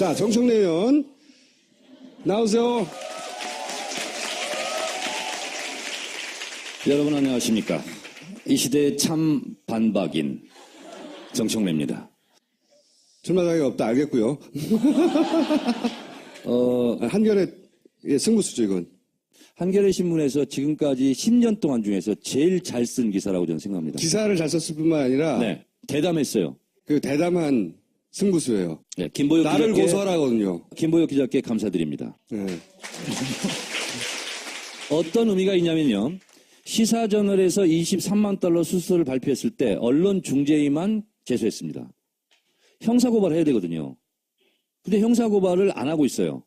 자, 정청래 의원 나오세요. 여러분 안녕하십니까. 이 시대의 참 반박인 정청래입니다. 출마 자격이 없다 알겠고요. 한겨레 승부수죠 이건. 한겨레 신문에서 지금까지 10년 동안 중에서 제일 잘 쓴 기사라고 저는 생각합니다. 기사를 잘 썼을 뿐만 아니라 네, 대담했어요. 그 대담한 승부수예요. 네, 김보혁 나를 기자께, 고소하라거든요. 김보혁 기자께 감사드립니다. 네. 어떤 의미가 있냐면요. 시사저널에서 23만 달러 수수료를 발표했을 때 언론 중재위만 제소했습니다. 형사고발을 해야 되거든요. 근데 형사고발을 안 하고 있어요.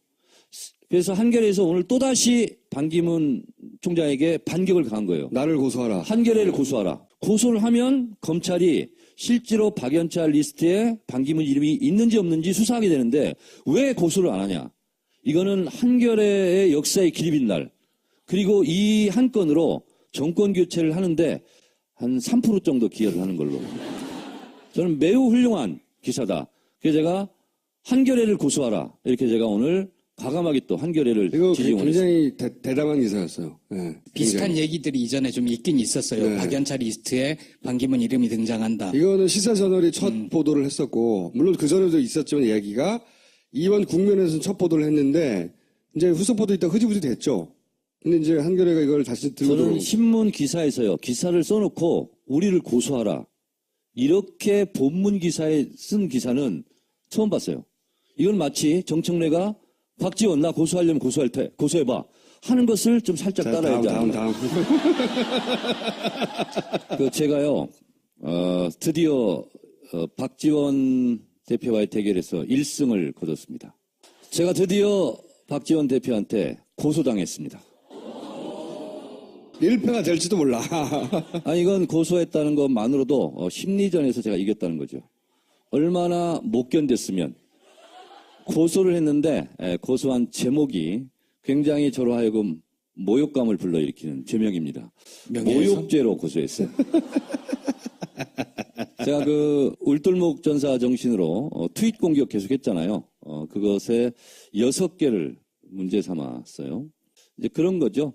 그래서 한겨레에서 오늘 또다시 반기문 총장에게 반격을 가한 거예요. 나를 고소하라. 한겨레를 고소하라. 고소를 하면 검찰이 실제로 박연차 리스트에 반기문 이름이 있는지 없는지 수사하게 되는데 왜 고소를 안 하냐. 이거는 한겨레의 역사의 기립인 날. 그리고 이 한 건으로 정권 교체를 하는데 한 3% 정도 기여를 하는 걸로. 저는 매우 훌륭한 기사다. 그래서 제가 한겨레를 고소하라. 이렇게 제가 오늘 과감하게 또 한겨레를 이거 지지원했습니다. 굉장히 대담한 기사였어요. 네, 비슷한 굉장히. 얘기들이 이전에 좀 있긴 있었어요. 네. 박연차 리스트에 반기문 이름이 등장한다. 이거는 시사저널이 첫 보도를 했었고 물론 그 전에도 있었지만 이야기가 이번 국면에서는 첫 보도를 했는데 이제 후속 보도 있다 흐지부지 됐죠. 근데 이제 한겨레가 이걸 다시 들고 저는 신문 기사에서요. 기사를 써놓고 우리를 고소하라. 이렇게 본문 기사에 쓴 기사는 처음 봤어요. 이건 마치 정청래가 박지원 나 고소하려면 고소해봐 하는 것을 좀 살짝 따라야지 않나. 다음. 그 제가요 드디어 박지원 대표와의 대결에서 1승을 거뒀습니다. 제가 드디어 박지원 대표한테 고소당했습니다. 1패가 될지도 몰라. 아니 이건 고소했다는 것만으로도 심리전에서 제가 이겼다는 거죠. 얼마나 못 견뎠으면 고소를 했는데 고소한 제목이 굉장히 저로 하여금 모욕감을 불러일으키는 제명입니다. 명예훼손? 모욕죄로 고소했어요. 제가 그 울돌목 전사 정신으로 트윗 공격 계속했잖아요. 그것에 6개를 문제 삼았어요. 이제 그런 거죠.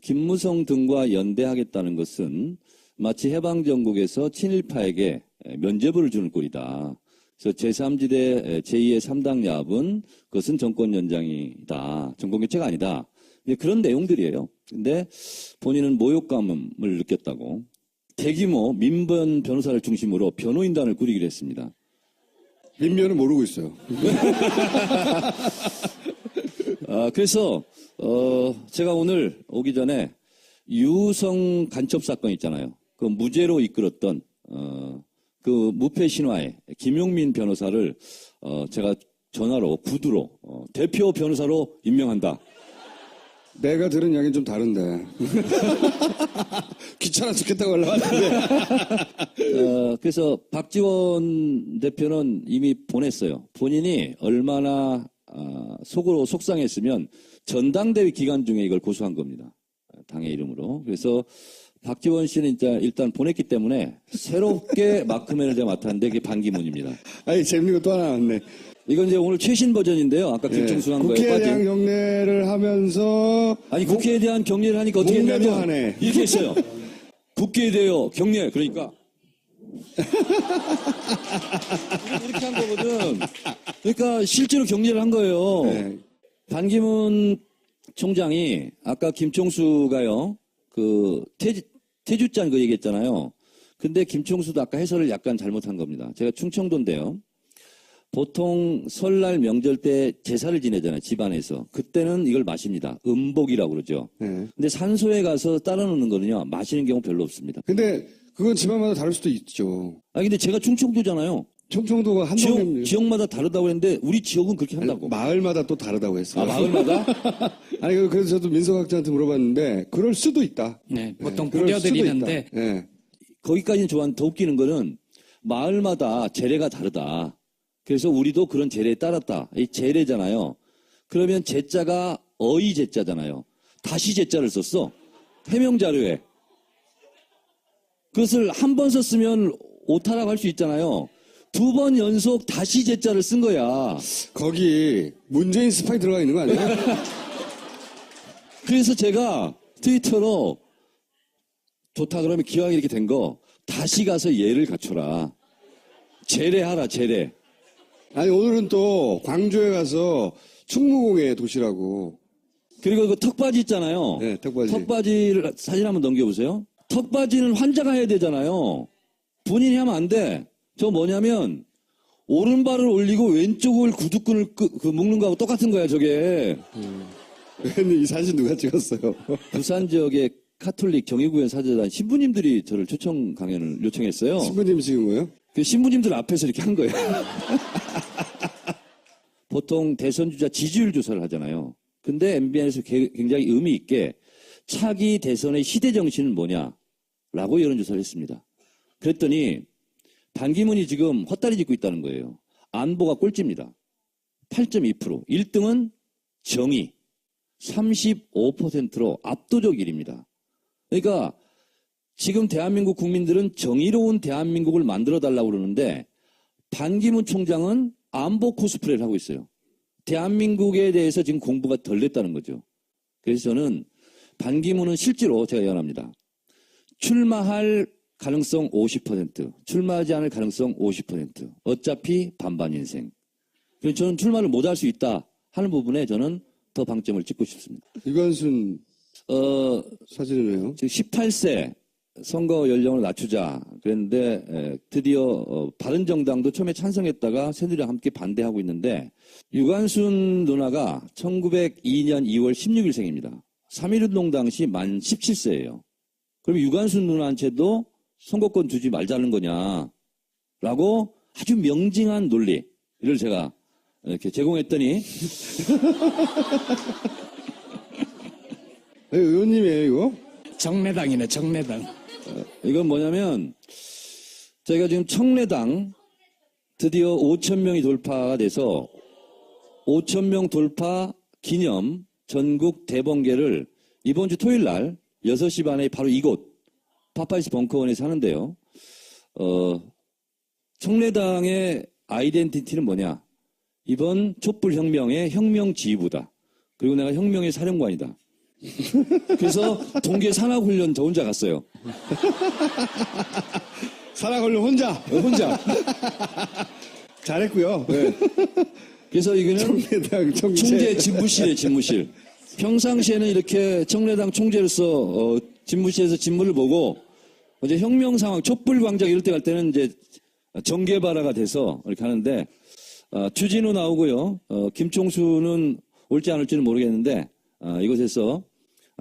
김무성 등과 연대하겠다는 것은 마치 해방정국에서 친일파에게 면죄부를 주는 꼴이다. 그래서 제3지대 제2의 3당 야합은 그것은 정권 연장이다. 정권 교체가 아니다. 그런 내용들이에요. 근데 본인은 모욕감을 느꼈다고 대규모 민변 변호사를 중심으로 변호인단을 꾸리기로 했습니다. 민변은 모르고 있어요. 그래서 제가 오늘 오기 전에 유성 간첩 사건 있잖아요. 그 무죄로 이끌었던 그 무패 신화의 김용민 변호사를 제가 전화로 구두로 대표 변호사로 임명한다. 내가 들은 이야기는 좀 다른데. 귀찮아 죽겠다고 올라왔는데. 그래서 박지원 대표는 이미 보냈어요. 본인이 얼마나 속으로 속상했으면 전당대회 기간 중에 이걸 고소한 겁니다. 당의 이름으로. 그래서 박지원 씨는 일단 보냈기 때문에 새롭게 마크맨을 제가 맡았는데 그게 반기문입니다. 아니, 재밌는 거 또 하나 나왔네. 이건 이제 오늘 최신 버전인데요. 아까 김청수 한 거에 국회에 대한 빠진. 경례를 하면서. 아니 국회에 대한 경례를 하니까 어떻게 목례도 했냐면 하네. 이렇게 했어요. 국회에 대하여 경례. 그러니까 이렇게 한 거거든. 그러니까 실제로 경례를 한 거예요. 네. 반기문 총장이 아까 김총수가요. 그 태주잔 그 얘기했잖아요. 근데 김총수도 아까 해설을 약간 잘못한 겁니다. 제가 충청도인데요. 보통 설날 명절 때 제사를 지내잖아요. 집안에서. 그때는 이걸 마십니다. 음복이라고 그러죠. 네. 근데 산소에 가서 따라 놓는 거는요. 마시는 경우 별로 없습니다. 근데 그건 집안마다 다를 수도 있죠. 근데 제가 충청도잖아요. 충청도가 한 동네. 지역마다 다르다고 했는데 우리 지역은 그렇게 한다고. 마을마다 또 다르다고 했어요. 마을마다? 아니, 그래서 저도 민석학자한테 물어봤는데, 그럴 수도 있다. 네, 보통 그럴 수도 뿌려드리는데 있다. 네. 거기까지는 좋아하는데 더 웃기는 거는 마을마다 제례가 다르다. 그래서 우리도 그런 제례에 따랐다. 이 제례잖아요. 그러면 제자가 어이 제자잖아요. 다시 제자를 썼어. 해명 자료에. 그것을 한 번 썼으면 오타라고 할 수 있잖아요. 두 번 연속 다시 제자를 쓴 거야. 거기 문재인 스파이 들어가 있는 거 아니에요? 그래서 제가 트위터로 좋다 그러면 기왕 이렇게 된 거 다시 가서 예를 갖춰라. 제례하라, 제례. 아니, 오늘은 또 광주에 가서 충무공의 도시라고. 그리고 그 턱바지 있잖아요. 네, 턱바지. 턱바지를 사진 한번 넘겨보세요. 턱바지는 환자가 해야 되잖아요. 본인이 하면 안 돼. 저 뭐냐면 오른발을 올리고 왼쪽을 구두끈을 묶는 거하고 똑같은 거야, 저게. 근데 이 사진 누가 찍었어요? 부산 지역의 카톨릭 정의구현 사제단 신부님들이 저를 초청 강연을 요청했어요. 신부님이 찍은 거예요? 그 신부님들 앞에서 이렇게 한 거예요. 보통 대선 주자 지지율 조사를 하잖아요. 근데 MBN에서 굉장히 의미 있게 차기 대선의 시대 정신은 뭐냐라고 여론조사를 했습니다. 그랬더니 반기문이 지금 헛다리 짚고 있다는 거예요. 안보가 꼴찌입니다. 8.2%. 1등은 정의. 35%로 압도적 1위입니다. 그러니까 지금 대한민국 국민들은 정의로운 대한민국을 만들어 달라고 그러는데 반기문 총장은 안보 코스프레를 하고 있어요. 대한민국에 대해서 지금 공부가 덜 됐다는 거죠. 그래서 저는 반기문은 실제로 제가 예언합니다. 출마할 가능성 50%, 출마하지 않을 가능성 50%. 어차피 반반 인생. 그래서 저는 출마를 못할 수 있다 하는 부분에 저는 더 방점을 찍고 싶습니다. 유관순 사진은 왜요? 지금 18세 선거 연령을 낮추자 그랬는데 드디어 바른정당도 처음에 찬성했다가 새누리랑 함께 반대하고 있는데 유관순 누나가 1902년 2월 16일생입니다. 3.1운동 당시 만 17세예요. 그럼 유관순 누나한테도 선거권 주지 말자는 거냐라고 아주 명징한 논리를 제가 이렇게 제공했더니 의원님이에요, 이거? 정례당이네, 정례당. 이건 뭐냐면 저희가 지금 청래당 드디어 5,000명이 돌파가 돼서 5,000명 돌파 기념 전국 대번개를 이번 주 토요일 날 6시 반에 바로 이곳 파파이스 벙커원에서 하는데요. 청래당의 아이덴티티는 뭐냐? 이번 촛불혁명의 혁명지휘부다. 그리고 내가 혁명의 사령관이다. 그래서 동계 산악훈련 저 혼자 갔어요. 살아걸려 혼자. 혼자. 잘했고요. 네. 그래서 이거는 청래당 총재 집무실이에요, 집무실. 평상시에는 이렇게 청래당 총재로서 집무실에서 집무를 보고 이제 혁명 상황, 촛불 광장 이럴 때 갈 때는 이제 정계발화가 돼서 이렇게 하는데 추진우 나오고요. 김총수는 올지 안 올지는 모르겠는데 이곳에서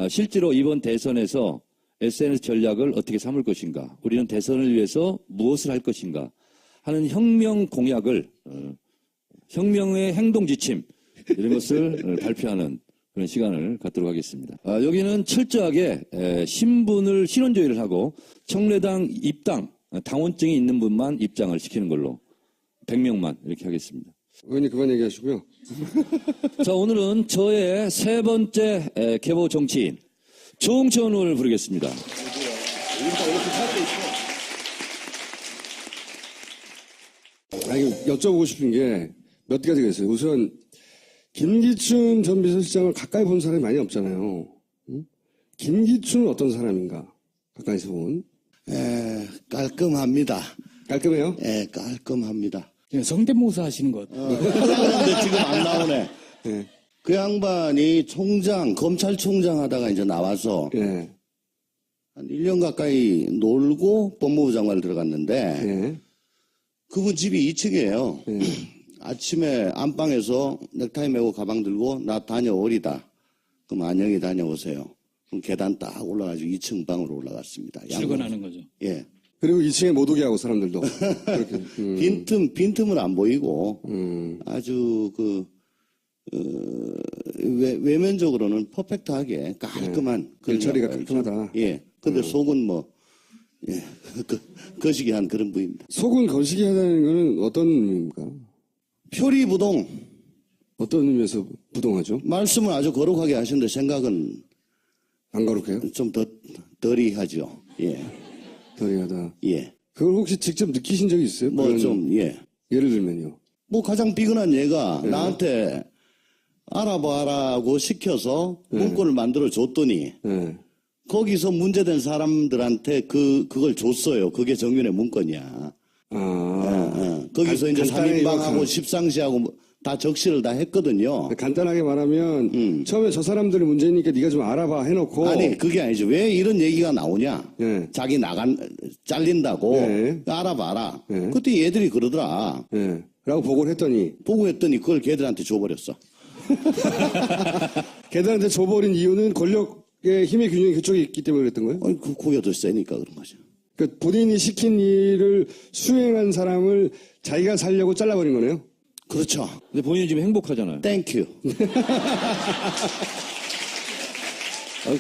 실제로 이번 대선에서 SNS 전략을 어떻게 삼을 것인가, 우리는 대선을 위해서 무엇을 할 것인가 하는 혁명 공약을 혁명의 행동 지침 이런 것을 발표하는 그런 시간을 갖도록 하겠습니다. 여기는 철저하게 신분을 신원 조회를 하고 청래당 입당 당원증이 있는 분만 입장을 시키는 걸로 100명만 이렇게 하겠습니다. 의원님 그만 얘기하시고요. 자, 오늘은 저의 세 번째 계보 정치인 정치원 의원을 부르겠습니다. 아니, 여쭤보고 싶은 게 몇 가지가 있어요. 우선 김기춘 전 비서실장을 가까이 본 사람이 많이 없잖아요. 응? 김기춘은 어떤 사람인가? 가까이서 본. 깔끔합니다. 깔끔해요? 예, 깔끔합니다. 성대모사 하시는 것. 근데 지금 안 나오네. 예. 그 양반이 검찰총장 하다가 이제 나와서 예. 한 1년 가까이 놀고 법무부 장관을 들어갔는데 예. 그분 집이 2층이에요. 예. 아침에 안방에서 넥타이 메고 가방 들고 나 다녀오리다. 그럼 안녕히 다녀오세요. 그럼 계단 딱 올라가지고 2층 방으로 올라갔습니다. 출근하는 거죠. 예. 그리고 2층에 못 오게 하고 사람들도. 그렇게. 빈틈은 안 보이고 아주 외면적으로는 퍼펙트하게 깔끔한 그런 일처리가 양반이죠. 깔끔하다. 예. 근데 속은 거시기한 그런 부입니다. 속은 거시기 하다는 거는 어떤 의미입니까? 표리부동. 어떤 의미에서 부동하죠? 말씀을 아주 거룩하게 하시는데 생각은 안 거룩해요? 좀 더 덜이하죠. 예. 덜이하다. 예. 그걸 혹시 직접 느끼신 적이 있어요? 뭐 그런- 좀, 예. 예를 들면요. 뭐 가장 비근한 얘가 나한테 알아봐라고 시켜서 문건을 만들어 줬더니 예. 거기서 문제된 사람들한테 그걸 줬어요. 그게 정윤의 문건이야. 거기서 이제 간단하게 3인방하고 요약하면. 십상시하고 다 적시를 다 했거든요. 간단하게 말하면 처음에 저 사람들이 문제니까 네가 좀 알아봐 해놓고 아니 그게 아니죠. 왜 이런 얘기가 나오냐? 예. 자기 잘린다고 네. 알아봐라. 네. 그때 얘들이 그러더라. 예. 라고 보고를 했더니 보고 했더니 그걸 걔들한테 줘버렸어. 걔들한테 줘버린 이유는 권력의 힘의 균형이 그쪽에 있기 때문에 그랬던 거예요? 아니 그 고기가 더 세니까 그런 거죠. 그러니까 본인이 시킨 일을 수행한 사람을 자기가 살려고 잘라버린 거네요? 그렇죠. 근데 본인은 지금 행복하잖아요. 땡큐.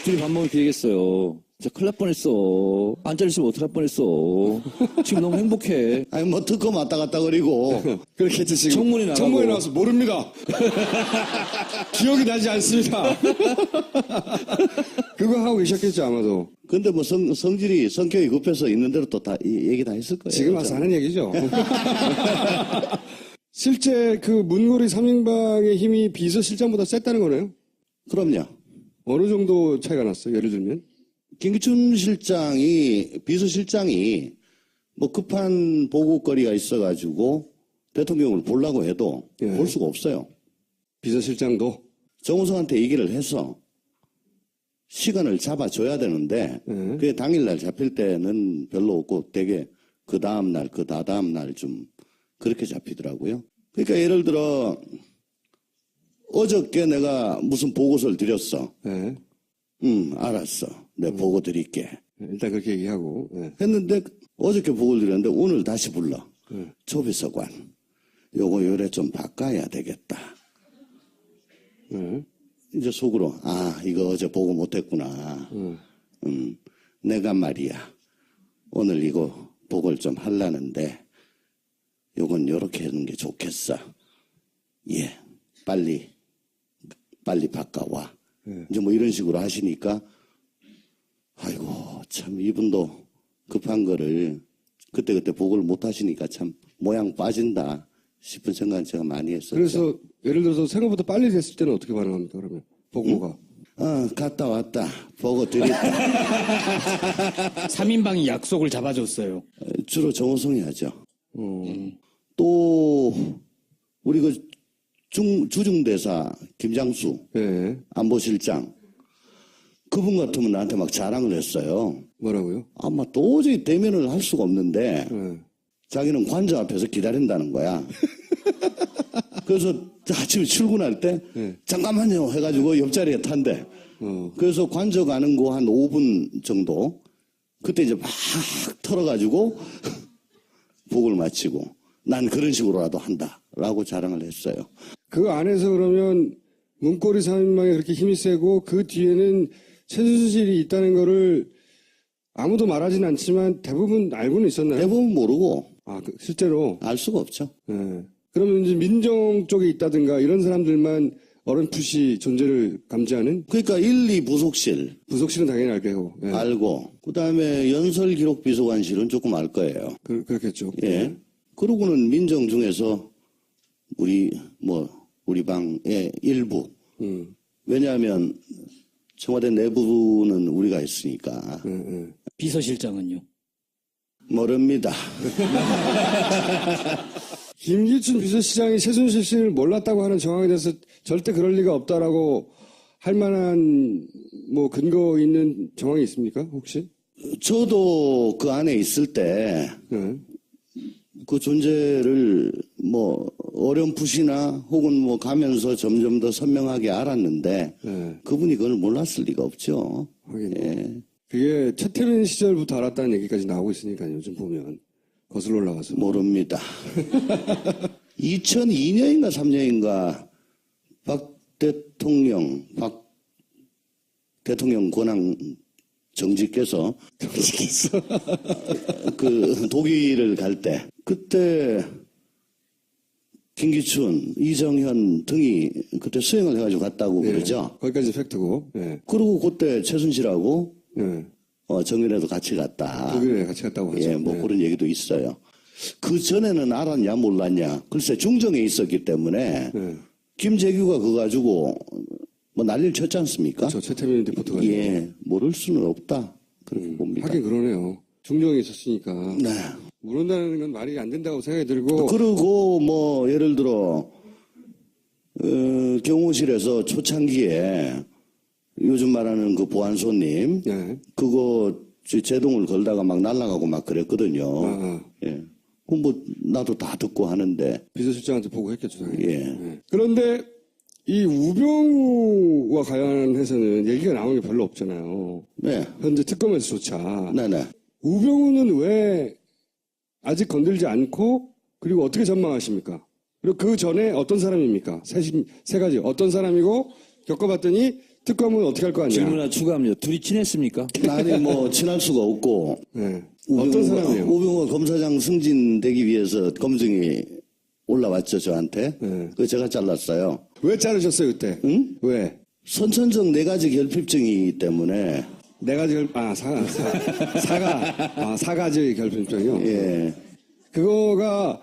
둘이 밥 먹을 기회겠어요. 진짜 큰일 날 뻔했어. 안 잘렸으면 어떡할 뻔했어. 지금 너무 행복해. 아니 뭐 특검 왔다 갔다 그리고 그렇겠지 지금. 청문회 나가고. 청문회 나와서 모릅니다. 기억이 나지 않습니다. 그거 하고 계셨겠죠 아마도. 근데 뭐 성격이 급해서 있는 대로 또 다 얘기 다 했을 거예요. 지금 와서 하는 얘기죠. 실제 그 문고리 3인방의 힘이 비서실장보다 셌다는 거네요? 그럼요. 어느 정도 차이가 났어요? 예를 들면? 김기춘 비서실장이 뭐 급한 보고거리가 있어가지고 대통령을 보려고 해도 예. 볼 수가 없어요. 비서실장도? 정우성한테 얘기를 해서 시간을 잡아줘야 되는데 그게 당일날 잡힐 때는 별로 없고 되게 그 다음날 그 다다음날 좀 그렇게 잡히더라고요. 그러니까 예를 들어 어저께 내가 무슨 보고서를 드렸어. 예. 알았어. 내가 보고 드릴게. 일단 그렇게 얘기하고. 예. 했는데 어저께 보고를 드렸는데 오늘 다시 불러. 조비서관. 요거 요래 좀 바꿔야 되겠다. 이제 속으로 이거 어제 보고 못했구나. 내가 말이야 오늘 이거 보고를 좀 하려는데 요건 요렇게 하는 게 좋겠어. 예, 빨리 바꿔와. 이제 뭐 이런 식으로 하시니까 아이고 참 이분도 급한 거를 그때그때 보고를 못 하시니까 참 모양 빠진다 싶은 생각은 제가 많이 했었죠. 그래서 예를 들어서 생각보다 빨리 됐을 때는 어떻게 반응합니까 그러면? 보고가. 갔다 왔다. 보고 드렸다. 3인방이 약속을 잡아줬어요. 주로 정호성이 하죠. 또 우리 그 주중대사 김장수 예. 안보실장 그분 같으면 나한테 막 자랑을 했어요. 뭐라고요? 아마 도저히 대면을 할 수가 없는데 예. 자기는 관저 앞에서 기다린다는 거야. 그래서 아침에 출근할 때 잠깐만요 해가지고 옆자리에 탄대. 그래서 관저 가는 거 한 5분 정도 그때 이제 막 털어가지고 복을 마치고 난 그런 식으로라도 한다라고 자랑을 했어요. 그 안에서 그러면 문고리 3인방이 그렇게 힘이 세고 그 뒤에는 최순실이 있다는 거를 아무도 말하진 않지만 대부분 알고는 있었나요? 대부분 모르고 실제로. 알 수가 없죠. 예. 그러면 이제 민정 쪽에 있다든가 이런 사람들만 어렴풋이 존재를 감지하는 그러니까 1, 2 부속실 부속실은 당연히 알 거고. 예. 알고 그다음에 연설기록비서관실은 조금 알 거예요. 그렇겠죠. 예. 그러고는 민정 중에서 우리 방의 일부. 왜냐하면 청와대 내부는 우리가 있으니까. 비서실장은요? 모릅니다. 김기춘 비서실장이 최순실 씨를 몰랐다고 하는 정황에 대해서 절대 그럴 리가 없다라고 할 만한 뭐 근거 있는 정황이 있습니까? 혹시? 저도 그 안에 있을 때 그 존재를 뭐 어렴풋이나 혹은 뭐 가면서 점점 더 선명하게 알았는데 그분이 그걸 몰랐을 리가 없죠. 하긴. 예. 그게 최태민 시절부터 알았다는 얘기까지 나오고 있으니까요. 요즘 보면 거슬러 올라가서. 모릅니다. 2002년인가 3년인가 박 대통령 권한 정직께서 그 독일을 갈 때 그때 김기춘, 이정현 등이 그때 수행을 해가지고 갔다고 그러죠. 거기까지 팩트고. 예. 그리고 그때 최순실하고 예. 정윤회도 같이 갔다. 독일에 같이 갔다고 하죠. 예, 뭐 네. 그런 얘기도 있어요. 그 전에는 알았냐 몰랐냐. 글쎄 중정에 있었기 때문에 네. 김재규가 그거 가지고 뭐 난리를 쳤지 않습니까? 저 최태민 리포터가 예, 모를 수는 없다. 그렇게 봅니다. 하긴 그러네요. 중정에 있었으니까 네. 모른다는 건 말이 안 된다고 생각이 들고 그리고 뭐 예를 들어 경호실에서 초창기에 요즘 말하는 그 보안소님 네. 그거 제동을 걸다가 막 날아가고 막 그랬거든요. 예. 그럼 뭐 나도 다 듣고 하는데 비서실장한테 보고했겠죠. 당연히. 예. 네. 그런데 이 우병우와 관련해서는 얘기가 나오는 게 별로 없잖아요. 네. 현재 특검에서조차. 네네. 우병우는 왜 아직 건들지 않고 그리고 어떻게 전망하십니까? 그리고 그 전에 어떤 사람입니까? 세 가지. 어떤 사람이고 겪어봤더니 특검은 어떻게 할 거 아니야? 질문 하나 추가합니다. 둘이 친했습니까? 아니 뭐 친할 수가 없고 네. 어떤 사람이에요? 우병우가 검사장 승진되기 위해서 검증이 올라왔죠 저한테. 네. 그거 제가 잘랐어요. 왜 자르셨어요 그때? 응? 왜? 선천적 4가지 결핍증이기 때문에 네 가지 사가지 결핍증이요. 예. 그거가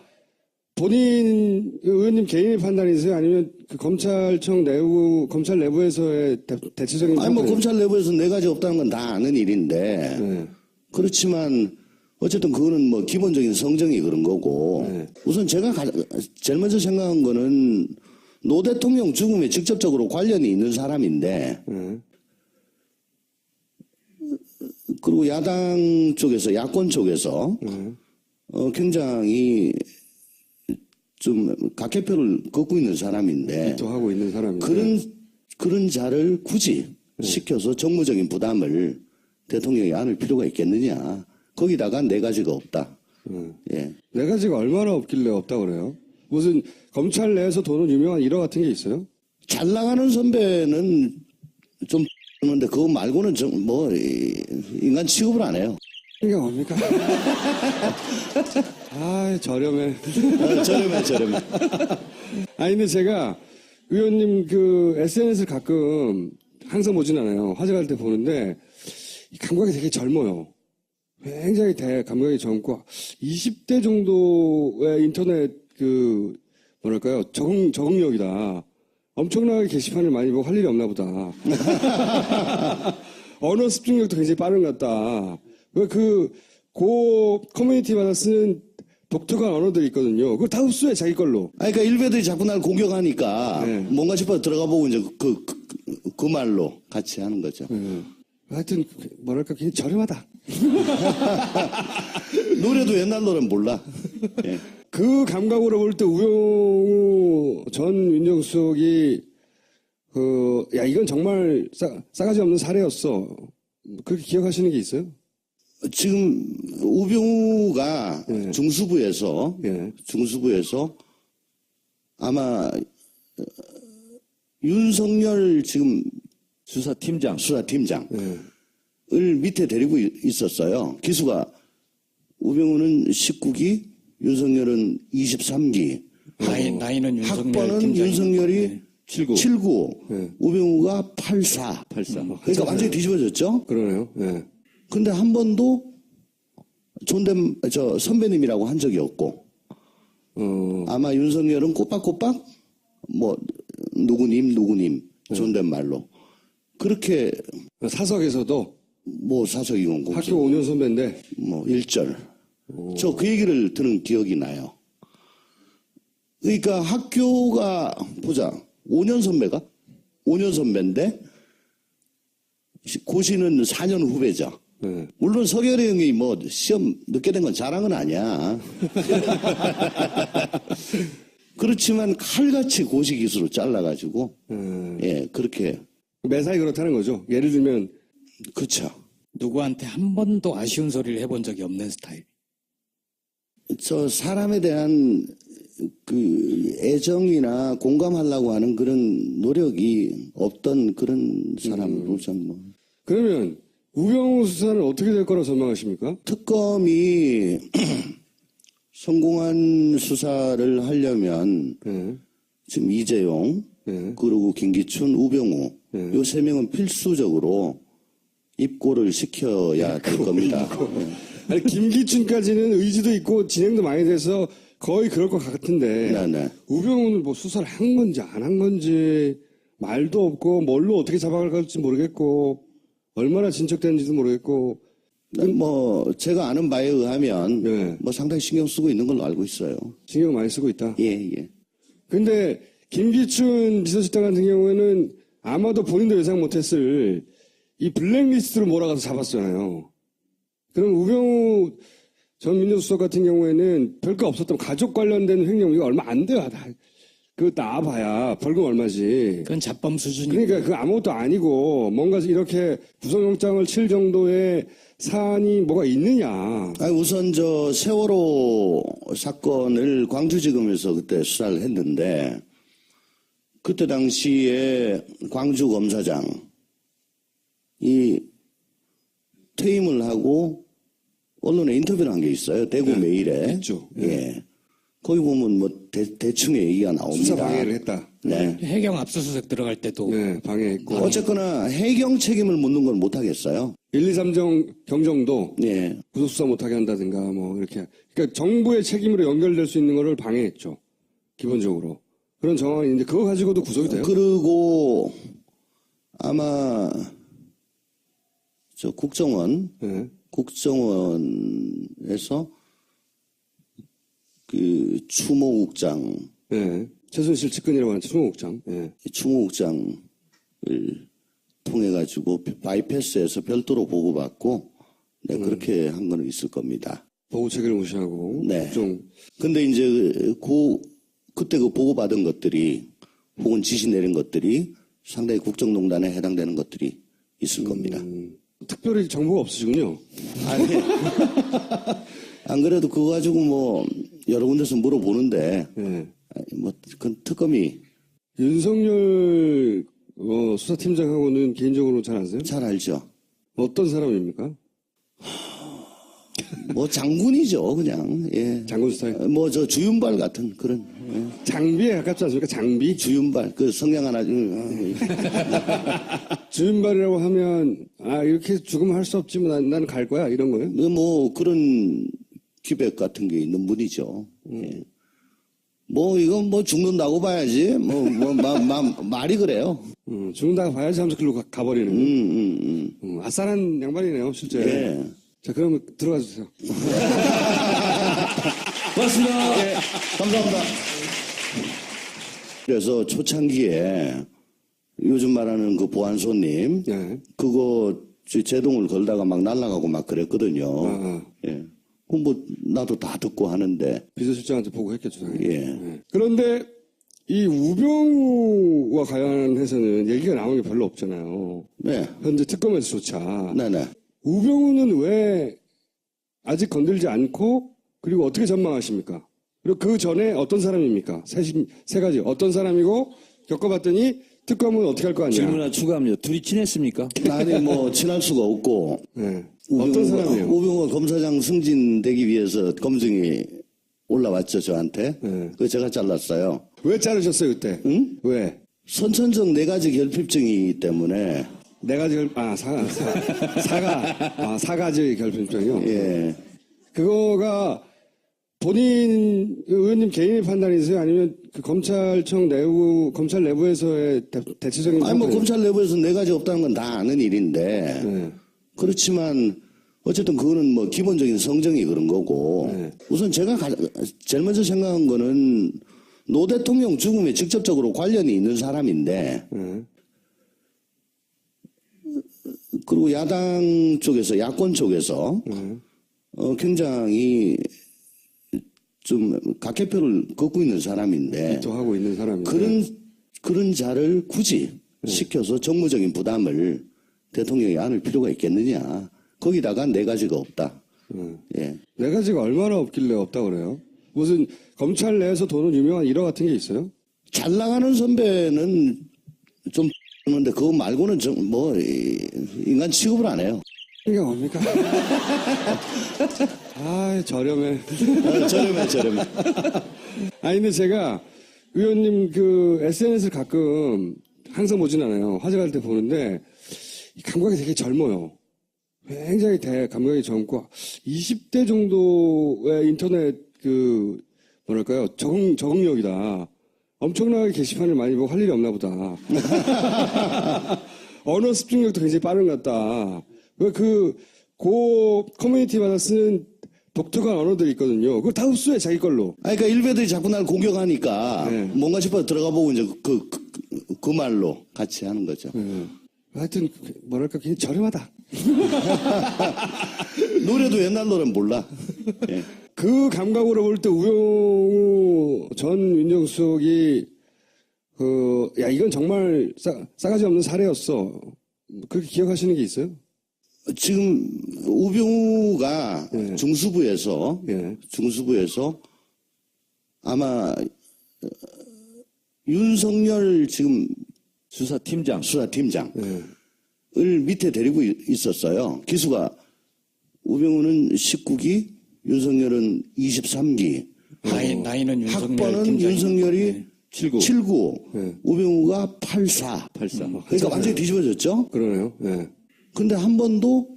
본인 의원님 개인의 판단이세요? 아니면 그 검찰청 내부 검찰 내부에서의 대체적인 아니 뭐 판단이에요? 검찰 내부에서 4가지 없다는 건 다 아는 일인데 네. 그렇지만 어쨌든 그거는 뭐 기본적인 성정이 그런 거고 네. 우선 제가 제일 먼저 생각한 거는 노 대통령 죽음에 직접적으로 관련이 있는 사람인데 네. 그리고 야당 쪽에서 야권 쪽에서 네. 굉장히 좀 각계표를 걷고 있는 사람인데 또 하고 있는 사람인데 그런 자를 굳이 시켜서 정무적인 부담을 대통령이 안을 필요가 있겠느냐. 거기다가 4가지가 없다. 예. 네 가지가 얼마나 없길래 없다고 그래요? 무슨 검찰 내에서 도는 유명한 일화 같은 게 있어요? 잘 나가는 선배는 좀 그런데 그거 말고는 좀 뭐 인간 취급을 안 해요. 이게 뭡니까? 아 저렴해. 저렴해. 아니 근데 제가 의원님 그 SNS를 가끔 항상 보진 않아요. 화제갈 때 보는데 이 감각이 되게 젊어요. 굉장히 감각이 젊고 20대 정도의 인터넷 그 뭐랄까요 적응력이다. 엄청나게 게시판을 많이 보고 할 일이 없나 보다. 언어 습득력도 굉장히 빠른 것 같다. 고 커뮤니티마다 쓰는 독특한 언어들이 있거든요. 그걸 다 흡수해 자기 걸로. 아니, 그러니까 일베들이 자꾸 날 공격하니까 네. 뭔가 싶어서 들어가 보고 이제 그 말로 같이 하는 거죠. 하여튼 뭐랄까 굉장히 저렴하다. 노래도 옛날 노래는 몰라. 예. 그 감각으로 볼 때 우영우 전 민정수석이 야 이건 정말 싸가지 없는 사례였어. 그렇게 기억하시는 게 있어요? 지금 우병우가 예. 중수부에서 예. 아마 윤석열 지금 수사팀장. 수사팀장을 예. 밑에 데리고 있었어요. 기수가 우병우는 19기, 윤석열은 23기. 나이는 윤석열 학번은 팀장이고. 윤석열이 네. 79, 네. 우병우가 84. 84. 그러니까 완전히 뒤집어졌죠? 그러네요. 예. 근데 한 번도 선배님이라고 한 적이 없고, 아마 윤석열은 꼬박꼬박, 뭐, 누구님, 존댓말로. 그렇게, 사석에서도 뭐, 사석이건 학교 공식, 5년 선배인데 뭐, 1절. 저 그 얘기를 들은 기억이 나요. 그러니까 학교가, 보자. 5년 선배가? 5년 선배인데, 고시는 4년 후배죠. 예. 물론 서결이 형이 뭐 시험 늦게 된 건 자랑은 아니야. 그렇지만 칼같이 고시 기수로 잘라가지고 예 그렇게 매사에 그렇다는 거죠. 예를 들면 그쵸. 누구한테 한 번도 아쉬운 소리를 해본 적이 없는 스타일. 저 사람에 대한 그 애정이나 공감하려고 하는 그런 노력이 없던 그런 사람으로 좀 뭐. 그러면 우병우 수사는 어떻게 될 거라고 전망하십니까? 특검이 성공한 수사를 하려면 예. 지금 이재용 예. 그리고 김기춘, 우병우 네. 요 3명은 필수적으로 입고를 시켜야 될 겁니다. 아니, 김기춘까지는 의지도 있고 진행도 많이 돼서 거의 그럴 것 같은데. 네네. 우병우는 뭐 수사를 한 건지 안 한 건지 말도 없고 뭘로 어떻게 잡아갈지 모르겠고 얼마나 진척되는지도 모르겠고. 뭐 제가 아는 바에 의하면 네. 뭐 상당히 신경 쓰고 있는 걸로 알고 있어요. 신경 많이 쓰고 있다. 예, 예. 근데 김기춘 비서실장 같은 경우에는 아마도 본인도 예상 못했을 이 블랙리스트로 몰아가서 잡았잖아요. 그럼 우병우 전 민정수석 같은 경우에는 별거 없었던 가족 관련된 횡령 이거 얼마 안 돼요. 그거 나와봐야 벌금 얼마지. 그건 잡범 수준이고 그러니까 그 아무것도 아니고 뭔가 이렇게 구속영장을 칠 정도의 사안이 뭐가 있느냐. 아니, 우선 저 세월호 사건을 광주지검에서 그때 수사를 했는데 그때 당시에 광주 검사장이 퇴임을 하고 언론에 인터뷰를 한 게 있어요. 대구 메일에. 있죠. 예. 거기 보면 뭐 대충의 얘기가 나옵니다. 수사 방해를 했다. 네. 해경 압수수색 들어갈 때도 네, 방해했고. 어쨌거나 해경 책임을 묻는 건 못하겠어요. 1, 2, 3정 경정도 예. 구속수사 못하게 한다든가 뭐 이렇게. 그러니까 정부의 책임으로 연결될 수 있는 거를 방해했죠. 기본적으로. 그런 정황이 있는데 그거 가지고도 구속이 돼요? 그리고 아마 저 국정원 네. 국정원에서 그 추모국장, 네. 최순실 측근이라고 하는 추모국장. 네. 추모국장을 통해 가지고 바이패스해서 별도로 보고받고, 네, 그렇게 한 거는 있을 겁니다. 보고체계를 무시하고. 네. 좀. 근데 이제 그때 그 보고받은 것들이 혹은 지시 내린 것들이 상당히 국정농단에 해당되는 것들이 있을 겁니다. 특별히 정보가 없으시군요. 아니, 안 그래도 그거 가지고 뭐 여러 군데서 물어보는데 네. 뭐 그건 특검이 윤석열 수사팀장하고는 개인적으로 잘 아세요? 잘 알죠. 어떤 사람입니까? 뭐 장군이죠, 그냥. 예. 장군 스타일. 뭐 저 주윤발 같은 그런 예. 장비에 가깝지 않습니까? 장비? 주윤발 그 성냥 하나 주윤발이라고 하면 이렇게 죽으면 할 수 없지만 난 갈 거야 이런 거예요? 뭐 그런 기백 같은 게 있는 분이죠. 예. 뭐 이건 뭐 죽는다고 봐야지. 말이 그래요. 죽는다고 봐야지 하면서 글로 가버리는. 아싸란 양반이네요 실제. 예. 자 그러면 들어가 주세요. 고맙습니다. 예, 감사합니다. 그래서 초창기에 요즘 말하는 그 보안소님 네. 그거 제동을 걸다가 막 날아가고 막 그랬거든요. 예. 그럼 뭐 나도 다 듣고 하는데 비서실장한테 보고했겠죠. 당연히. 예. 네. 그런데 이 우병우와 관련해서는 얘기가 나오는 게 별로 없잖아요. 네. 현재 특검에서조차. 네네. 우병우는 왜 아직 건들지 않고 그리고 어떻게 전망하십니까? 그리고 그 전에 어떤 사람입니까? 세 가지. 어떤 사람이고 겪어봤더니 특검은 어떻게 할 거 아니야? 질문 하나 추가합니다. 둘이 친했습니까? 아니 뭐 친할 수가 없고 네. 어떤 사람이에요? 우병우 검사장 승진되기 위해서 검증이 올라왔죠 저한테. 네. 그 제가 잘랐어요. 왜 자르셨어요 그때? 응? 왜? 선천적 4가지 결핍증이기 때문에 네 가지 사가지 결핍증이요. 예. 그거가 본인 의원님 개인의 판단이세요? 아니면 그 검찰 내부에서의 대체적인 아니 뭐 판단이세요? 검찰 내부에서 4가지 없다는 건 다 아는 일인데 네. 그렇지만 어쨌든 그거는 뭐 기본적인 성정이 그런 거고 네. 우선 제가 제일 먼저 생각한 거는 노 대통령 죽음에 직접적으로 관련이 있는 사람인데 네. 그리고 야당 쪽에서 야권 쪽에서 굉장히 좀 각개표를 걷고 있는 사람인데 또 하고 있는 사람인데 그런 자를 굳이 시켜서 정무적인 부담을 대통령이 안을 필요가 있겠느냐. 거기다가 4가지가 없다. 예. 4가지가 얼마나 없길래 없다 그래요? 무슨 검찰 내에서 도는 유명한 일화 같은 게 있어요? 잘 나가는 선배는 좀 있는데 그거 말고는 뭐 인간 취급을 안 해요. 이게 뭡니까? 저렴해. 저렴해. 아니 근데 제가 의원님 그 SNS를 가끔 항상 보진 않아요. 화제가 될 때 보는데 이 감각이 되게 젊어요. 굉장히 감각이 젊고 20대 정도의 인터넷 뭐랄까요 적응력이다. 엄청나게 게시판을 많이 보고 할 일이 없나 보다. 언어 습득력도 굉장히 빠른 것 같다. 고 커뮤니티마다 쓰는 독특한 언어들이 있거든요. 그걸 다 흡수해 자기 걸로. 아니, 그러니까 일베들이 자꾸 날 공격하니까 네. 뭔가 싶어서 들어가 보고 이제 그 말로 같이 하는 거죠. 하여튼 뭐랄까 굉장히 저렴하다. 노래도 옛날 노래는 몰라. 예. 그 감각으로 볼 때 우영우 전 민정수석이 야 이건 정말 싸가지 없는 사례였어. 그렇게 기억하시는 게 있어요? 지금 우병우가 예. 중수부에서 예. 아마 윤석열 지금 수사팀장. 수사팀장을 예. 밑에 데리고 있었어요. 기수가 우병우는 19기, 윤석열은 23기. 나이는 윤석열 학번은 팀장이고. 윤석열이 79, 네. 우병우가 84. 84. 그러니까 완전히 뒤집어졌죠? 그러네요. 예. 근데 한 번도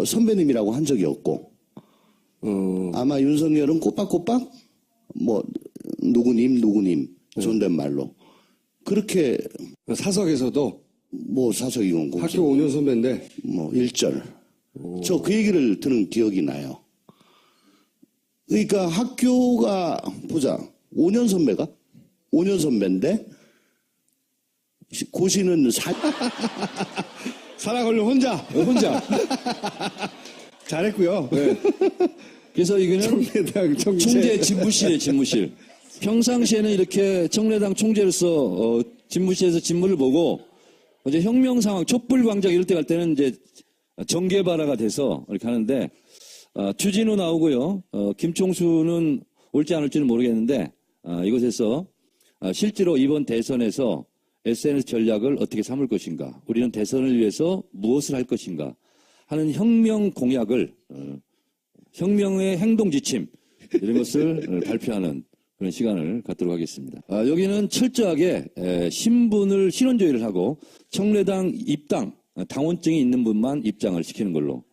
선배님이라고 한 적이 없고, 아마 윤석열은 꼬박꼬박, 누구님, 존댓말로. 그렇게, 사석에서도 사석이건 공식, 학교 5년 선배인데 1절. 저 그 얘기를 들은 기억이 나요. 그러니까 학교가, 보자. 5년 선배가? 5년 선배인데, 고시는 살아 걸려 혼자. 잘했고요. 네. 그래서 이거는 청래당 총재 집무실이에요, 집무실. 평상시에는 이렇게 청래당 총재로서 집무실에서 직무를 보고 이제 혁명 상황, 촛불 광장 이럴 때 갈 때는 이제 정계발화가 돼서 이렇게 하는데 추진우 나오고요. 김총수는 올지 안 올지는 모르겠는데 이곳에서 실제로 이번 대선에서 SNS 전략을 어떻게 삼을 것인가, 우리는 대선을 위해서 무엇을 할 것인가 하는 혁명 공약을 혁명의 행동 지침 이런 것을 발표하는 그런 시간을 갖도록 하겠습니다. 여기는 철저하게 신분을 신원조회를 하고 청래당 입당 당원증이 있는 분만 입장을 시키는 걸로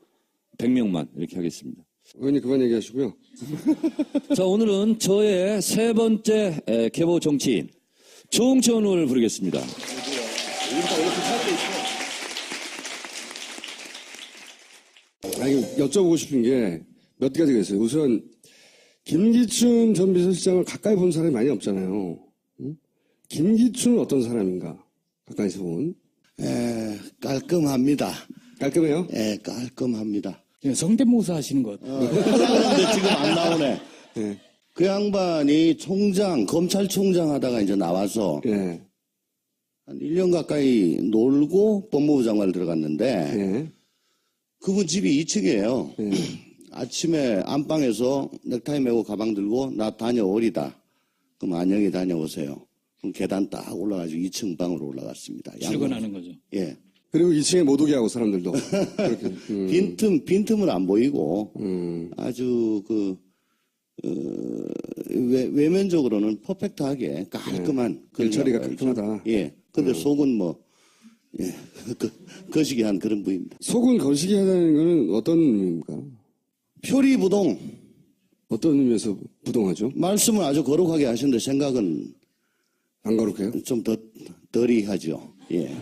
100명만 이렇게 하겠습니다. 의원님 그만 얘기하시고요. 자, 오늘은 저의 세 번째 계보 정치인 정천우를 부르겠습니다. 여쭤보고 싶은 게 몇 가지가 있어요. 우선 김기춘 전 비서실장을 가까이 본 사람이 많이 없잖아요. 응? 김기춘은 어떤 사람인가? 가까이서 본. 깔끔합니다. 깔끔해요? 예, 깔끔합니다. 성대모사 하시는 것. 그런데 지금 안 나오네. 예. 그 양반이 검찰총장 하다가 이제 나와서 예. 한 1년 가까이 놀고 법무부 장관을 들어갔는데 예. 그분 집이 2층이에요. 예. 아침에 안방에서 넥타이 메고 가방 들고 나 다녀오리다. 그럼 안녕히 다녀오세요. 그럼 계단 딱 올라가지고 2층 방으로 올라갔습니다. 출근하는 거죠. 예. 그리고 2층에 못 오게 하고 사람들도. 그렇게. 빈틈을 안 보이고 아주 외면적으로는 퍼펙트하게 깔끔한 그런 처리가 양반이죠. 깔끔하다. 예. 근데 속은 거시기한 그런 부입니다. 속은 거시기 하다는 거는 어떤 의미입니까? 표리부동. 어떤 의미에서 부동하죠? 말씀을 아주 거룩하게 하시는데 생각은 안 거룩해요? 좀 덜이하죠. 예.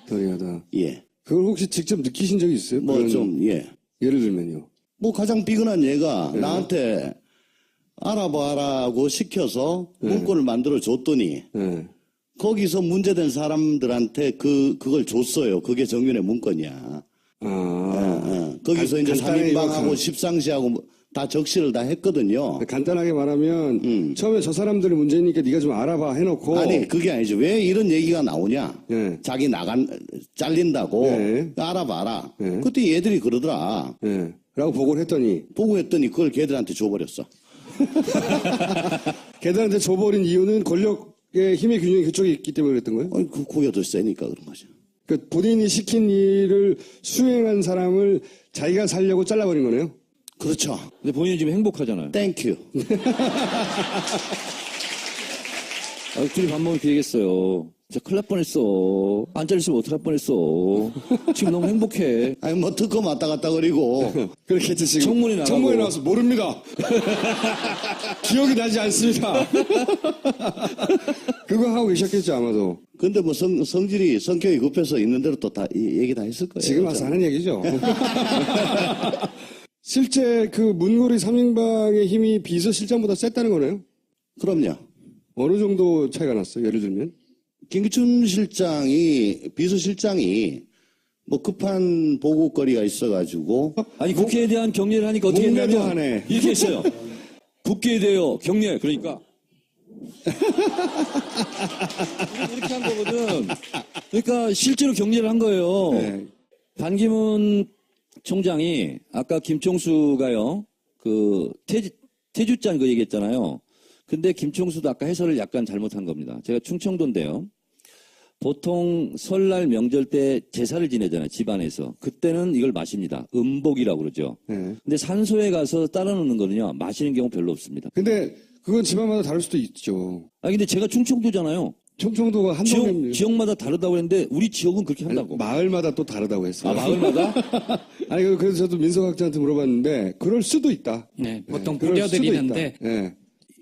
덜이하다. 예. 그걸 혹시 직접 느끼신 적이 있어요? 그런- 예. 예를 들면요. 가장 삐근한 얘가 네. 나한테 알아봐라고 시켜서 문건을 만들어 줬더니 예. 거기서 문제된 사람들한테 그걸 줬어요. 그게 정윤의 문건이야. 거기서 이제 간단히 3인방하고 요약하면- 십상시하고 다 적시를 다 했거든요. 간단하게 말하면 처음에 저 사람들이 문제니까 네가 좀 알아봐 해놓고 아니 그게 아니죠. 왜 이런 얘기가 나오냐? 예. 자기 잘린다고 네. 알아봐라. 네. 그때 얘들이 그러더라. 예. 라고 보고를 했더니 보고했더니 그걸 걔들한테 줘버렸어. 걔들한테 줘버린 이유는 권력의 힘의 균형이 그쪽에 있기 때문에 그랬던 거예요? 아니, 고기가 더 세니까 그런 거죠. 그러니까 본인이 시킨 일을 수행한 사람을 자기가 살려고 잘라버린 거네요? 그렇죠. 근데 본인은 지금 행복하잖아요. 땡큐. 둘이 밥 먹을 기회겠어요. 진짜 큰일 날 뻔했어. 안 잘렸으면 어떡할 뻔했어. 지금 너무 행복해. 아니, 뭐, 특검 왔다 갔다 그리고. 그렇겠지, 지금. 청문회 나가고. 청문회 나와서 모릅니다. 기억이 나지 않습니다. 그거 하고 계셨겠죠, 아마도. 근데 뭐, 성격이 급해서 있는 대로 또 다, 얘기 다 했을 거예요. 지금 와서 하는 얘기죠. 실제 그 문고리 3인방의 힘이 비서실장보다 셌다는 거네요? 그럼요. 어느 정도 차이가 났어요, 예를 들면? 김기춘 비서실장이 뭐 급한 보고거리가 있어가지고 아니, 국회에 대한 격려를 하니까 어떻게 목례도 했냐면, 하네. 이렇게 했어요. 국회에 대하여 격려. 그러니까. 이렇게 한 거거든. 그러니까 실제로 격려를 한 거예요. 네. 반기문 총장이 아까 김총수가요, 그 태주짠 그 얘기했잖아요. 근데 김총수도 아까 해설을 약간 잘못한 겁니다. 제가 충청도인데요. 보통 설날 명절 때 제사를 지내잖아요, 집안에서. 그때는 이걸 마십니다. 음복이라고 그러죠. 네. 근데 산소에 가서 따라 놓는 거는요, 마시는 경우 별로 없습니다. 근데 그건 집안마다 다를 수도 있죠. 아, 근데 제가 충청도잖아요. 충청도가 한 동네 지역마다 다르다고 했는데, 우리 지역은 그렇게 한다고. 마을마다 또 다르다고 했어요. 아, 마을마다? 아니 그래서 저도 민석학자한테 물어봤는데 그럴 수도 있다. 네, 보통 그럴 수도 불려드리는데 있다. 예.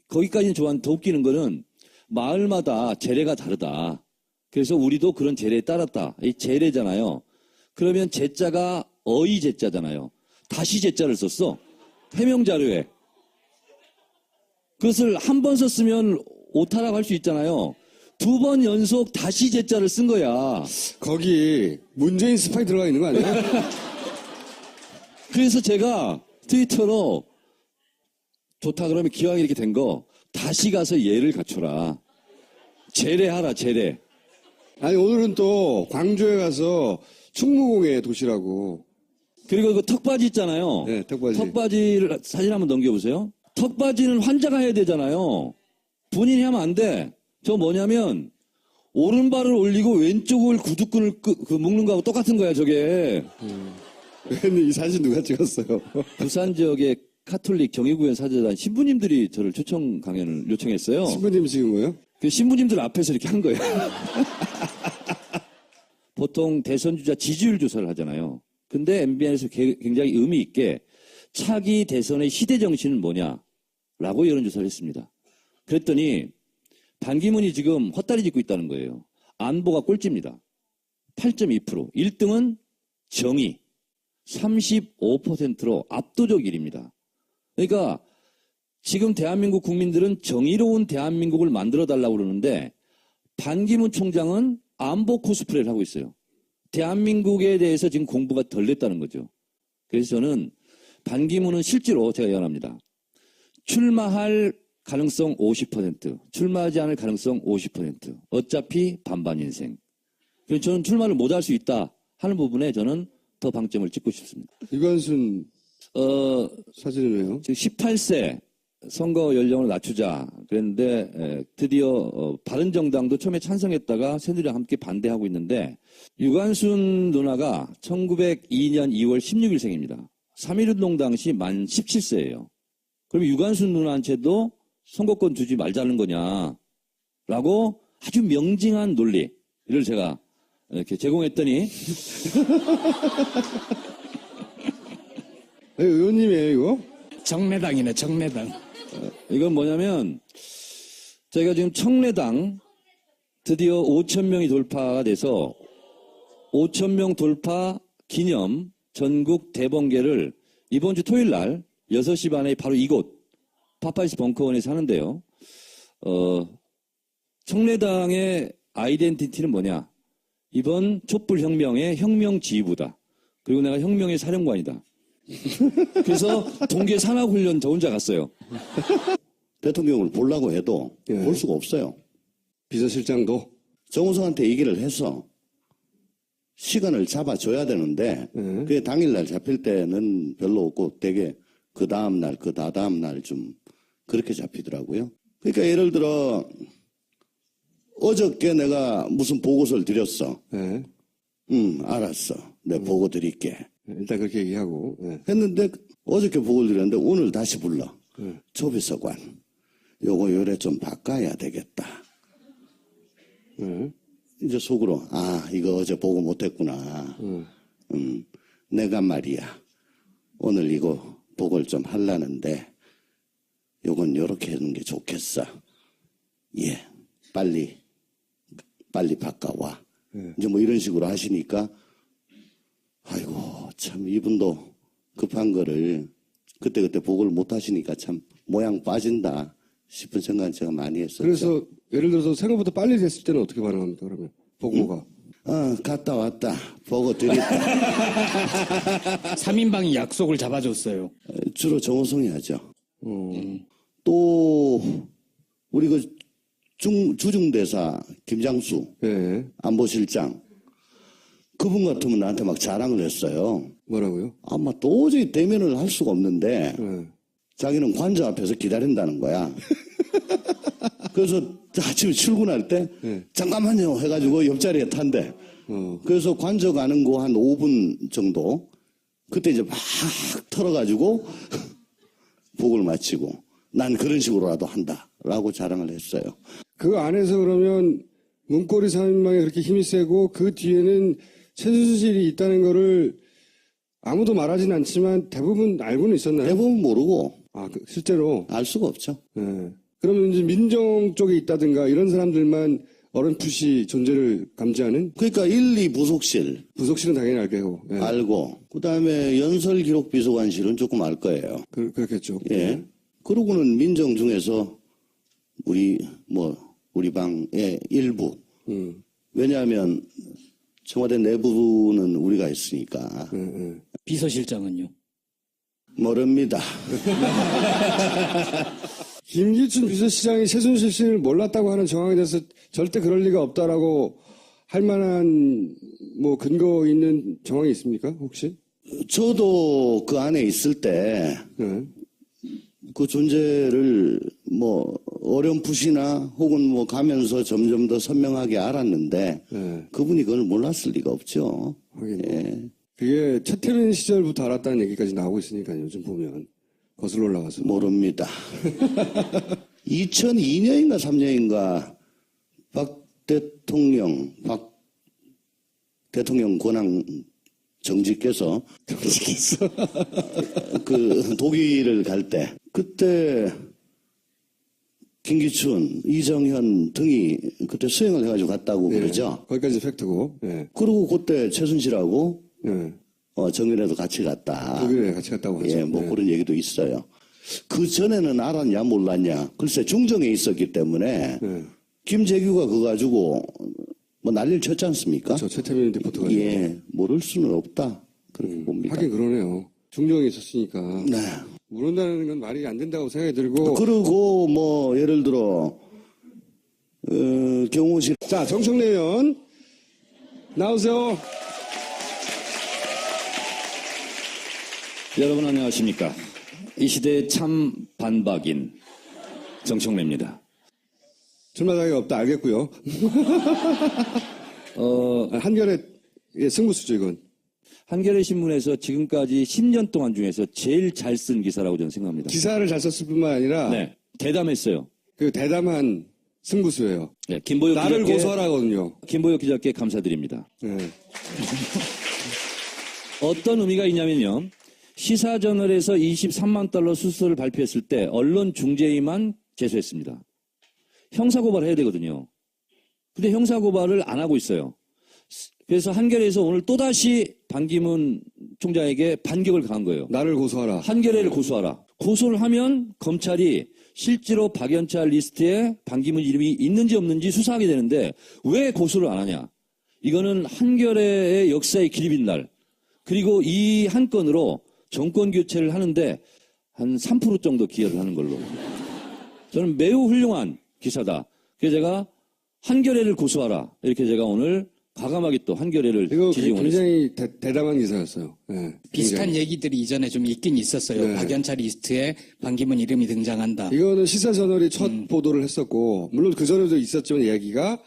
거기까지는 좋아하는데 더 웃기는 거는 마을마다 제례가 다르다. 그래서 우리도 그런 제례에 따랐다. 이 제례잖아요. 그러면 제자가 어이 제자잖아요. 다시 제자를 썼어. 해명 자료에. 그것을 한 번 썼으면 오타라고 할 수 있잖아요. 2번 연속 다시 제자를 쓴 거야. 거기 문재인 스파이 들어가 있는 거 아니에요? 그래서 제가 트위터로 좋다 그러면 기왕 이렇게 된 거 다시 가서 예를 갖춰라. 제례하라, 제례. 아니 오늘은 또 광주에 가서 충무공의 도시라고. 그리고 그 턱바지 있잖아요. 네, 턱바지. 턱바지를 사진 한번 넘겨보세요. 턱바지는 환자가 해야 되잖아요. 본인이 하면 안 돼. 저 뭐냐면 오른발을 올리고 왼쪽을 구두끈을 묶는 거하고 똑같은 거야, 저게. 이 사진 누가 찍었어요? 부산 지역의 카톨릭 정의구현 사제단 신부님들이 저를 초청 강연을 요청했어요. 신부님 찍은 거예요? 그 신부님들 앞에서 이렇게 한 거예요. 보통 대선 주자 지지율 조사를 하잖아요. 근데 MBN에서 굉장히 의미 있게 차기 대선의 시대 정신은 뭐냐라고 여론조사를 했습니다. 그랬더니 반기문이 지금 헛다리 짚고 있다는 거예요. 안보가 꼴찌입니다. 8.2%. 1등은 정의. 35%로 압도적 1위입니다. 그러니까 지금 대한민국 국민들은 정의로운 대한민국을 만들어달라고 그러는데 반기문 총장은 안보 코스프레를 하고 있어요. 대한민국에 대해서 지금 공부가 덜 됐다는 거죠. 그래서 저는 반기문은 실제로 제가 예언합니다. 출마할 가능성 50%, 출마하지 않을 가능성 50%. 어차피 반반 인생. 그래서 저는 출마를 못할 수 있다 하는 부분에 저는 더 방점을 찍고 싶습니다. 유관순 사진은 왜요? 지금 18세 선거 연령을 낮추자 그랬는데 드디어 바른정당도 처음에 찬성했다가 새누리랑 함께 반대하고 있는데 유관순 누나가 1902년 2월 16일생입니다. 3.1운동 당시 만 17세예요. 그럼 유관순 누나한테도 선거권 주지 말자는 거냐라고 아주 명징한 논리를 제가 이렇게 제공했더니 의원님이에요 이거? 정례당이네, 정례당. 이건 뭐냐면 저희가 지금 청래당 드디어 5,000명이 돌파가 돼서 5,000명 돌파 기념 전국 대번개를 이번 주 토요일 날 6시 반에 바로 이곳 파파이스 벙커원에서 하는데요. 청래당의 아이덴티티는 뭐냐? 이번 촛불혁명의 혁명 지휘부다. 그리고 내가 혁명의 사령관이다. 그래서 동계 산악훈련 저 혼자 갔어요. 대통령을 보려고 해도 예. 볼 수가 없어요. 비서실장도? 정우성한테 얘기를 해서 시간을 잡아줘야 되는데 그게 당일날 잡힐 때는 별로 없고 되게 그 다음날 그 다다음날 좀 그렇게 잡히더라고요. 그러니까 예를 들어 어저께 내가 무슨 보고서를 드렸어. 네. 알았어. 내가 보고 드릴게. 일단 그렇게 얘기하고. 네. 했는데 어저께 보고를 드렸는데 오늘 다시 불러. 초비서관. 요거 요래 좀 바꿔야 되겠다. 네. 이제 속으로, 아, 이거 어제 보고 못했구나. 내가 말이야. 오늘 이거 보고를 좀 하려는데, 요건 요렇게 하는 게 좋겠어. 예, 빨리 바꿔와. 이제 뭐 이런 식으로 하시니까, 아이고, 참, 이분도 급한 거를 그때그때 보고를 못 하시니까 참 모양 빠진다 싶은 생각을 제가 많이 했었죠. 그래서 예를 들어서 생각보다 빨리 됐을 때는 어떻게 반응합니까, 그러면? 보고가. 갔다 왔다. 보고 드렸다. 3인방이 약속을 잡아줬어요. 주로 정호성이 하죠. 또, 우리 그 주중대사 김장수 예. 안보실장. 그분 같으면 나한테 막 자랑을 했어요. 뭐라고요? 아마 도저히 대면을 할 수가 없는데, 예. 자기는 관저 앞에서 기다린다는 거야. 그래서 아침에 출근할 때 잠깐만요 해가지고 옆자리에 탄대. 그래서 관저 가는 거 한 5분 정도 그때 이제 막 털어가지고 복을 마치고 난 그런 식으로라도 한다라고 자랑을 했어요. 그 안에서 그러면 문고리 3인방이 그렇게 힘이 세고 그 뒤에는 최순실이 있다는 거를 아무도 말하진 않지만 대부분 알고는 있었나요? 대부분 모르고 실제로. 알 수가 없죠. 예. 그러면 이제 민정 쪽에 있다든가 이런 사람들만 어렴풋이 존재를 감지하는 그러니까 1, 2 부속실 부속실은 당연히 알게고. 예. 알고 그다음에 연설기록비서관실은 조금 알 거예요. 그렇겠죠. 예. 그러고는 민정 중에서 우리 방의 일부. 왜냐하면 청와대 내부는 우리가 있으니까. 비서실장은요? 모릅니다. 김기춘 비서실장이 최순실 씨를 몰랐다고 하는 정황에 대해서 절대 그럴 리가 없다라고 할 만한 뭐 근거 있는 정황이 있습니까? 혹시? 저도 그 안에 있을 때 그 네. 존재를 뭐 어렴풋이나 혹은 뭐 가면서 점점 더 선명하게 알았는데 네. 그분이 그걸 몰랐을 리가 없죠. 하긴. 예. 그게 최태민 시절부터 알았다는 얘기까지 나오고 있으니까요. 요즘 보면 거슬러 올라가서. 모릅니다. 2002년인가 3년인가 박 대통령 권한 정직께서 그 독일을 갈 때 그때 김기춘, 이정현 등이 그때 수행을 해가지고 갔다고 예. 그러죠. 거기까지 팩트고. 예. 그리고 그때 최순실하고 예. 정연회도 같이 갔다. 독일에 같이 갔다고 하죠. 예, 뭐 예. 그런 얘기도 있어요. 그 전에는 알았냐 몰랐냐. 글쎄 중정에 있었기 때문에 예. 김재규가 그거 가지고 뭐 난리를 쳤지 않습니까? 저 최태민 리포터가. 예, 모를 수는 없다. 그렇게 봅니다. 하긴 그러네요. 중정에 있었으니까. 네. 모른다는 건 말이 안 된다고 생각이 들고. 그리고 뭐 예를 들어 경호실 자, 정청래 의원 나오세요. 여러분 안녕하십니까. 이 시대의 참 반박인 정청래입니다. 출마 자격이 없다 알겠고요. 한결의 승부수죠 이건. 한겨레 신문에서 지금까지 10년 동안 중에서 제일 잘 쓴 기사라고 저는 생각합니다. 기사를 잘 썼을 뿐만 아니라 네, 대담했어요. 그 대담한 승부수예요. 네, 김보혁 나를 기자께 고소하라거든요. 김보혁 기자께 감사드립니다. 네. 어떤 의미가 있냐면요. 시사저널에서 23만 달러 수수료를 발표했을 때 언론 중재위만 제소했습니다. 형사고발을 해야 되거든요. 근데 형사고발을 안 하고 있어요. 그래서 한겨레에서 오늘 또다시 반기문 총장에게 반격을 가한 거예요. 나를 고소하라. 한겨레를 고소하라. 고소를 하면 검찰이 실제로 박연차 리스트에 반기문 이름이 있는지 없는지 수사하게 되는데 왜 고소를 안 하냐. 이거는 한겨레의 역사의 기립인 날. 그리고 이 한 건으로 정권 교체를 하는데 한 3% 정도 기여를 하는 걸로. 저는 매우 훌륭한 기사다. 그래서 제가 한겨레를 고소하라. 이렇게 제가 오늘 과감하게 또 한겨레를 이거 지지원했습니다. 굉장히 대담한 기사였어요. 네, 비슷한 굉장히. 얘기들이 이전에 좀 있긴 있었어요. 네. 박연차 리스트에 반기문 이름이 등장한다. 이거는 시사저널이 첫 보도를 했었고 물론 그 전에도 있었지만 이야기가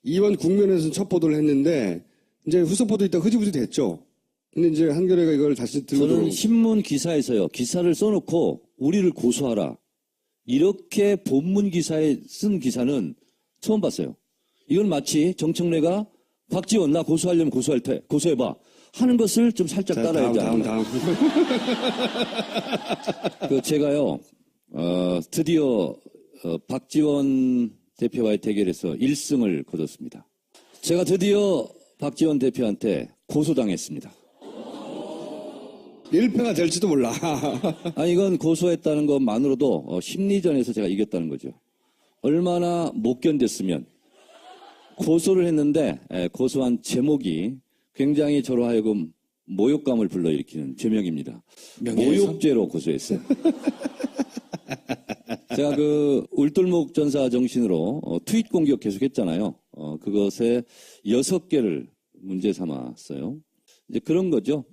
이번 국면에서는 첫 보도를 했는데 이제 후속 보도 있다가 흐지부지 됐죠. 근데 이제 한겨레가 이걸 다시 들고 저는 신문 기사에서요. 기사를 써놓고 우리를 고소하라. 이렇게 본문 기사에 쓴 기사는 처음 봤어요. 이건 마치 정청래가 박지원 나 고소하려면 고소해봐 하는 것을 좀 살짝 자, 따라야지 다음. 않나. 제가요, 드디어 박지원 대표와의 대결에서 1승을 거뒀습니다. 제가 드디어 박지원 대표한테 고소당했습니다. 1패가 될지도 몰라. 이건 고소했다는 것만으로도 심리전에서 제가 이겼다는 거죠. 얼마나 못 견뎠으면 고소를 했는데 고소한 제목이 굉장히 저로 하여금 모욕감을 불러일으키는 죄명입니다. 명예훼손? 모욕죄로 고소했어요. 제가 울돌목 전사 정신으로 트윗 공격 계속했잖아요. 그것에 6개를 문제 삼았어요. 이제 그런 거죠.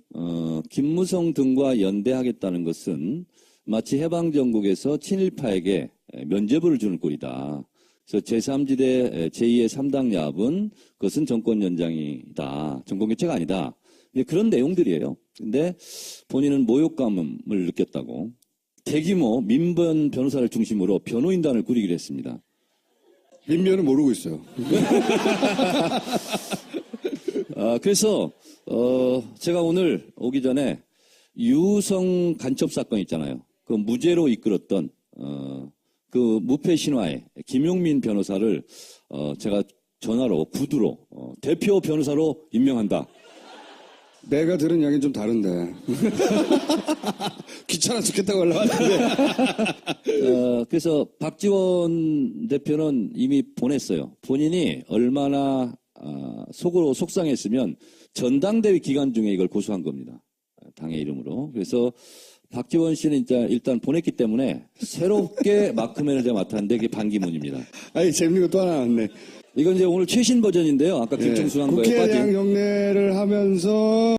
김무성 등과 연대하겠다는 것은 마치 해방정국에서 친일파에게 면죄부를 주는 꼴이다. 그래서 제3지대 제2의 3당 야합은 그것은 정권 연장이다. 정권 교체가 아니다. 그런 내용들이에요. 근데 본인은 모욕감을 느꼈다고 대규모 민변 변호사를 중심으로 변호인단을 꾸리기로 했습니다. 민변은 모르고 있어요. 그래서 제가 오늘 오기 전에 유성 간첩 사건 있잖아요. 그 무죄로 이끌었던 그 무패 신화의 김용민 변호사를 제가 전화로 구두로 대표 변호사로 임명한다. 내가 들은 이야기는 좀 다른데. 귀찮아 죽겠다고 올라왔는데. 그래서 박지원 대표는 이미 보냈어요. 본인이 얼마나 속으로 속상했으면 전당대회 기간 중에 이걸 고소한 겁니다. 당의 이름으로. 그래서 박지원 씨는 일단 보냈기 때문에 새롭게 마크맨을 제가 맡았는데 그게 반기문입니다. 아니, 재밌는 거 또 하나 나왔네. 이건 이제 오늘 최신 버전인데요. 아까 김충수 한 거에 국회 빠진. 대항 경례를 하면서